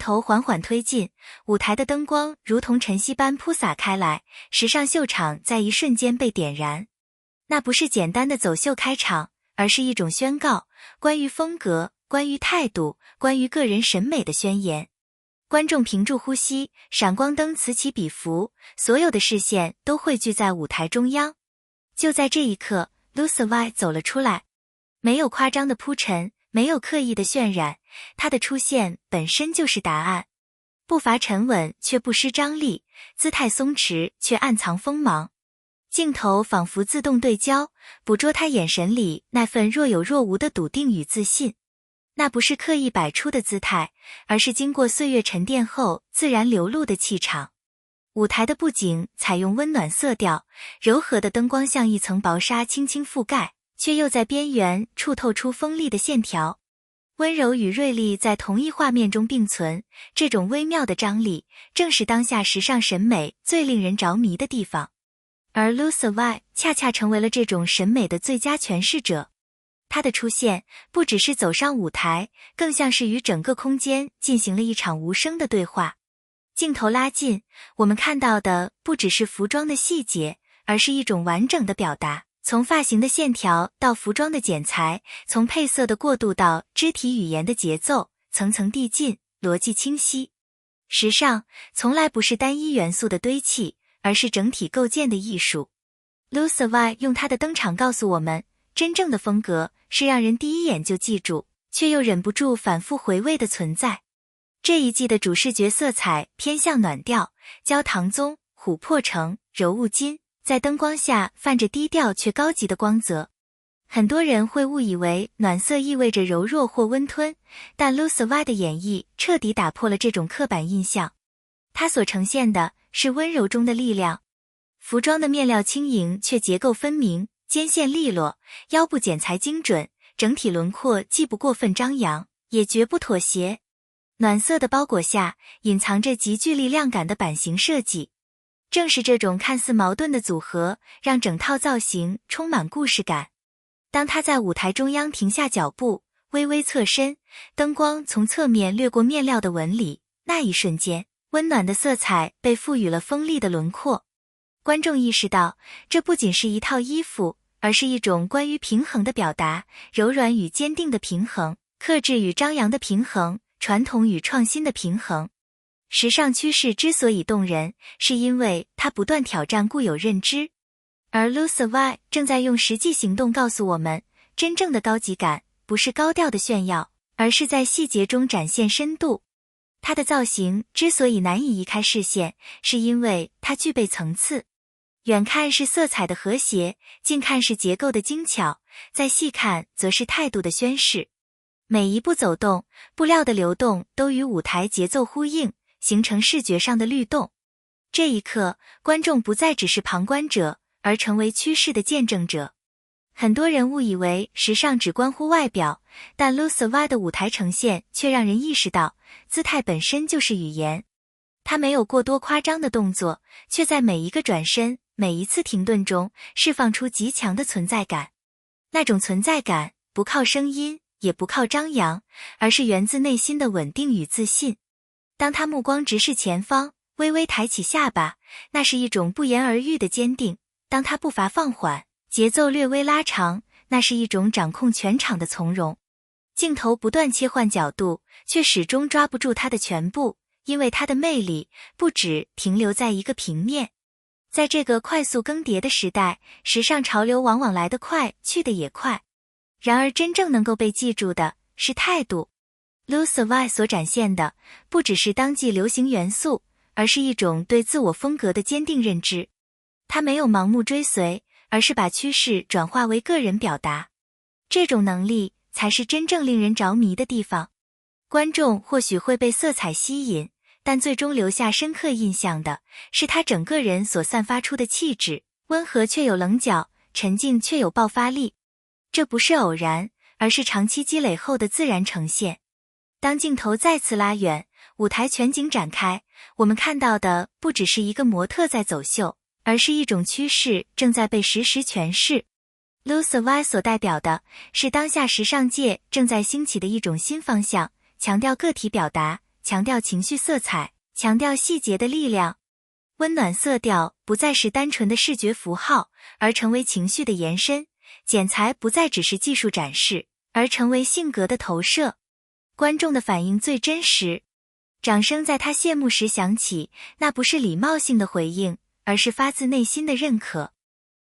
头缓缓推进，舞台的灯光如同晨曦般铺洒开来，时尚秀场在一瞬间被点燃。那不是简单的走秀开场，而是一种宣告，关于风格，关于态度，关于个人审美的宣言。观众屏住呼吸，闪光灯此起彼伏，所有的视线都汇聚在舞台中央。就在这一刻 ，Lucy 走了出来，没有夸张的铺陈，没有刻意的渲染，他的出现本身就是答案。步伐沉稳却不失张力，姿态松弛却暗藏锋芒。镜头仿佛自动对焦，捕捉他眼神里那份若有若无的笃定与自信。那不是刻意摆出的姿态，而是经过岁月沉淀后自然流露的气场。舞台的布景采用温暖色调，柔和的灯光像一层薄纱轻轻覆盖，却又在边缘触透出锋利的线条。温柔与锐利在同一画面中并存，这种微妙的张力，正是当下时尚审美最令人着迷的地方。而 Lucy 恰恰成为了这种审美的最佳诠释者。他的出现不只是走上舞台，更像是与整个空间进行了一场无声的对话。镜头拉近，我们看到的不只是服装的细节，而是一种完整的表达，从发型的线条到服装的剪裁，从配色的过渡到肢体语言的节奏，层层递进，逻辑清晰。时尚从来不是单一元素的堆砌，而是整体构建的艺术。Lucy 用她的登场告诉我们，真正的风格是让人第一眼就记住，却又忍不住反复回味的存在。这一季的主视觉色彩偏向暖调，焦糖棕、琥珀橙、柔雾金，在灯光下泛着低调却高级的光泽。很多人会误以为暖色意味着柔弱或温吞，但 Lucy 的演绎彻底打破了这种刻板印象。它所呈现的是温柔中的力量。服装的面料轻盈却结构分明，肩线利落，腰部剪裁精准，整体轮廓既不过分张扬，也绝不妥协。暖色的包裹下，隐藏着极具力量感的版型设计。正是这种看似矛盾的组合，让整套造型充满故事感。当他在舞台中央停下脚步，微微侧身，灯光从侧面掠过面料的纹理，那一瞬间，温暖的色彩被赋予了锋利的轮廓。观众意识到，这不仅是一套衣服，而是一种关于平衡的表达，柔软与坚定的平衡，克制与张扬的平衡，传统与创新的平衡。时尚趋势之所以动人，是因为它不断挑战固有认知。而 Lucy 正在用实际行动告诉我们，真正的高级感不是高调的炫耀，而是在细节中展现深度。它的造型之所以难以移开视线，是因为它具备层次。远看是色彩的和谐，近看是结构的精巧，再细看则是态度的宣示。每一步走动，布料的流动都与舞台节奏呼应，形成视觉上的律动。这一刻，观众不再只是旁观者，而成为趋势的见证者。很多人误以为时尚只关乎外表，但 Lucy 的舞台呈现却让人意识到，姿态本身就是语言。她没有过多夸张的动作，却在每一个转身，每一次停顿中释放出极强的存在感。那种存在感不靠声音，也不靠张扬，而是源自内心的稳定与自信。当他目光直视前方，微微抬起下巴，那是一种不言而喻的坚定。当他步伐放缓，节奏略微拉长，那是一种掌控全场的从容。镜头不断切换角度，却始终抓不住他的全部，因为他的魅力不只停留在一个平面。在这个快速更迭的时代，时尚潮流往往来得快，去得也快。然而真正能够被记住的是态度。Lucy 所展现的不只是当季流行元素，而是一种对自我风格的坚定认知。他没有盲目追随，而是把趋势转化为个人表达。这种能力才是真正令人着迷的地方。观众或许会被色彩吸引，但最终留下深刻印象的是他整个人所散发出的气质，温和却有棱角，沉静却有爆发力。这不是偶然，而是长期积累后的自然呈现。当镜头再次拉远，舞台全景展开，我们看到的不只是一个模特在走秀，而是一种趋势正在被实时诠释。Lucy 所代表的是当下时尚界正在兴起的一种新方向，强调个体表达，强调情绪色彩，强调细节的力量。温暖色调不再是单纯的视觉符号，而成为情绪的延伸。剪裁不再只是技术展示，而成为性格的投射。观众的反应最真实，掌声在他谢幕时响起，那不是礼貌性的回应，而是发自内心的认可。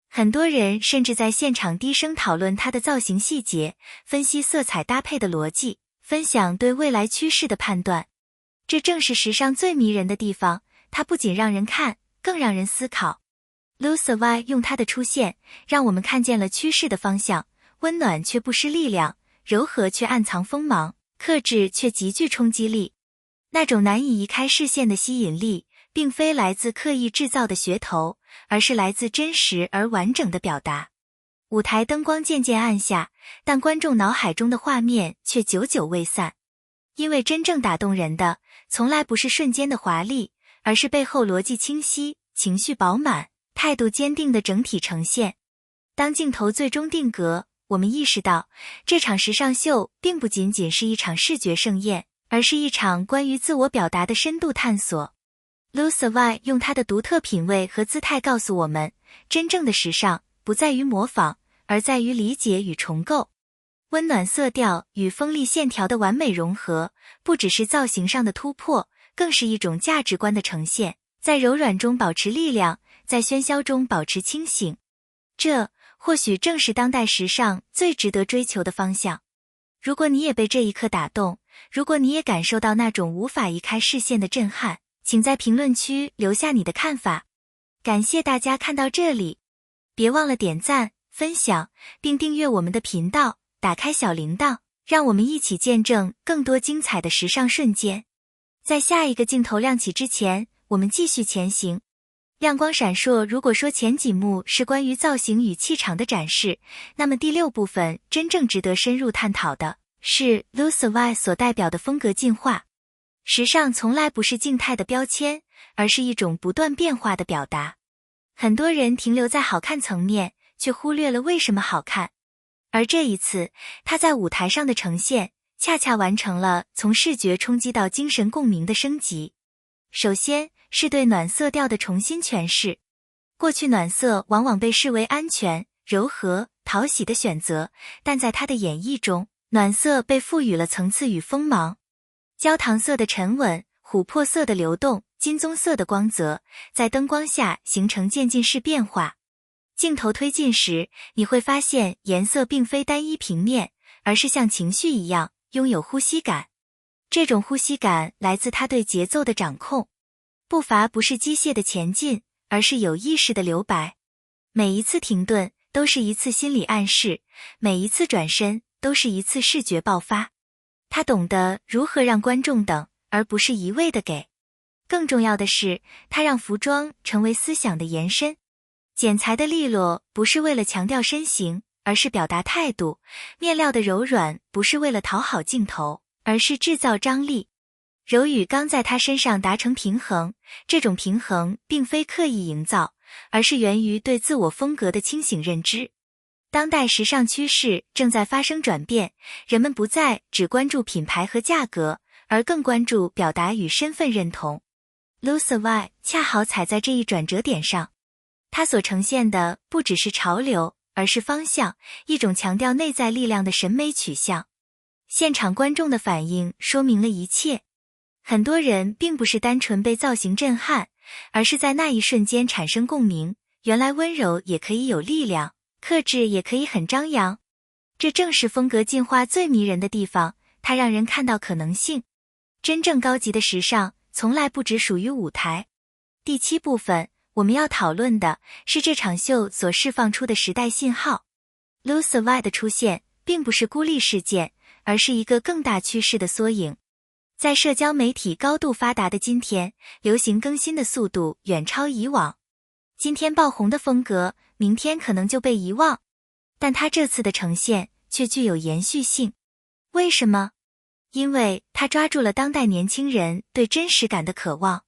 很多人甚至在现场低声讨论他的造型细节，分析色彩搭配的逻辑，分享对未来趋势的判断。这正是时尚最迷人的地方，它不仅让人看，更让人思考。Lucivy 用它的出现，让我们看见了趋势的方向，温暖却不失力量，柔和却暗藏锋芒，克制却极具冲击力。那种难以移开视线的吸引力，并非来自刻意制造的噱头，而是来自真实而完整的表达。舞台灯光渐渐暗下，但观众脑海中的画面却久久未散。因为真正打动人的，从来不是瞬间的华丽，而是背后逻辑清晰、情绪饱满、态度坚定的整体呈现。当镜头最终定格，我们意识到，这场时尚秀并不仅仅是一场视觉盛宴，而是一场关于自我表达的深度探索。Lucivy 用她的独特品味和姿态告诉我们，真正的时尚不在于模仿，而在于理解与重构。温暖色调与锋利线条的完美融合，不只是造型上的突破，更是一种价值观的呈现，在柔软中保持力量，在喧嚣中保持清醒。这或许正是当代时尚最值得追求的方向。如果你也被这一刻打动，如果你也感受到那种无法移开视线的震撼，请在评论区留下你的看法。感谢大家看到这里，别忘了点赞、分享，并订阅我们的频道，打开小铃铛，让我们一起见证更多精彩的时尚瞬间。在下一个镜头亮起之前，我们继续前行。亮光闪烁，如果说前几幕是关于造型与气场的展示，那么第6部分真正值得深入探讨的是 Lucivy 所代表的风格进化。时尚从来不是静态的标签，而是一种不断变化的表达。很多人停留在好看层面，却忽略了为什么好看。而这一次，他在舞台上的呈现，恰恰完成了从视觉冲击到精神共鸣的升级。首先是对暖色调的重新诠释。过去暖色往往被视为安全、柔和、讨喜的选择，但在他的演绎中，暖色被赋予了层次与锋芒。焦糖色的沉稳，琥珀色的流动，金棕色的光泽，在灯光下形成渐进式变化。镜头推进时，你会发现颜色并非单一平面，而是像情绪一样拥有呼吸感。这种呼吸感来自它对节奏的掌控。步伐不是机械的前进，而是有意识的留白。每一次停顿都是一次心理暗示，每一次转身都是一次视觉爆发。他懂得如何让观众等，而不是一味的给。更重要的是，他让服装成为思想的延伸。剪裁的利落不是为了强调身形，而是表达态度；面料的柔软不是为了讨好镜头，而是制造张力。柔与刚在他身上达成平衡，这种平衡并非刻意营造，而是源于对自我风格的清醒认知。当代时尚趋势正在发生转变，人们不再只关注品牌和价格，而更关注表达与身份认同。Lucivy 恰好踩在这一转折点上，它所呈现的不只是潮流，而是方向，一种强调内在力量的审美取向。现场观众的反应说明了一切。很多人并不是单纯被造型震撼，而是在那一瞬间产生共鸣。原来温柔也可以有力量，克制也可以很张扬。这正是风格进化最迷人的地方，它让人看到可能性。真正高级的时尚从来不只属于舞台。第7部分，我们要讨论的是这场秀所释放出的时代信号。Lucivy 的出现并不是孤立事件，而是一个更大趋势的缩影。在社交媒体高度发达的今天，流行更新的速度远超以往。今天爆红的风格，明天可能就被遗忘。但它这次的呈现却具有延续性。为什么？因为它抓住了当代年轻人对真实感的渴望。